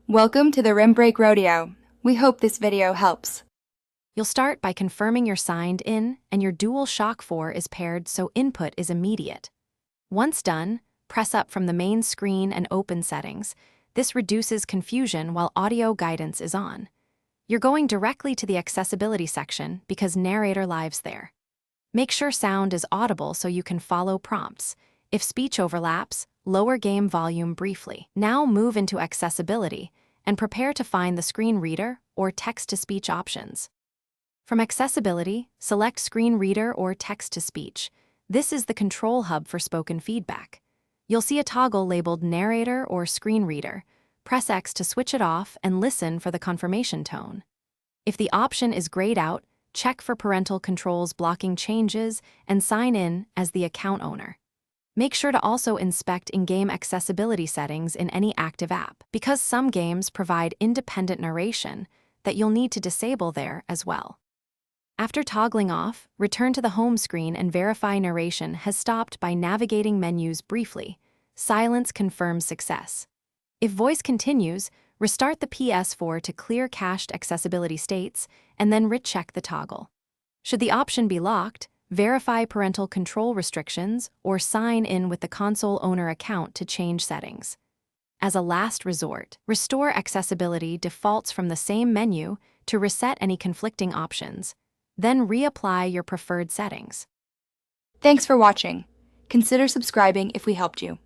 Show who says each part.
Speaker 1: Welcome to the Rim Break Rodeo. We hope this video helps.
Speaker 2: You'll start by confirming you're signed in and your DualShock 4 is paired so input is immediate. Once done, press up from the main screen and open settings. This reduces confusion while audio guidance is on. You're going directly to the accessibility section because Narrator lives there. Make sure sound is audible so you can follow prompts. If speech overlaps, lower game volume briefly. Now move into accessibility and prepare to find the screen reader or text-to-speech options. From accessibility, select screen reader or text-to-speech. This is the control hub for spoken feedback. You'll see a toggle labeled narrator or screen reader. Press X to switch it off and listen for the confirmation tone. If the option is grayed out, check for parental controls blocking changes and sign in as the account owner. Make sure to also inspect in-game accessibility settings in any active app, because some games provide independent narration that you'll need to disable there as well. After toggling off, return to the home screen and verify narration has stopped by navigating menus briefly. Silence confirms success. If voice continues, restart the Ps4 to clear cached accessibility states and then recheck the toggle. Should the option be locked, verify parental control restrictions or sign in with the console owner account to change settings. As a last resort, restore accessibility defaults from the same menu to reset any conflicting options. Then reapply your preferred settings.
Speaker 1: Thanks for watching. Consider subscribing if we helped you.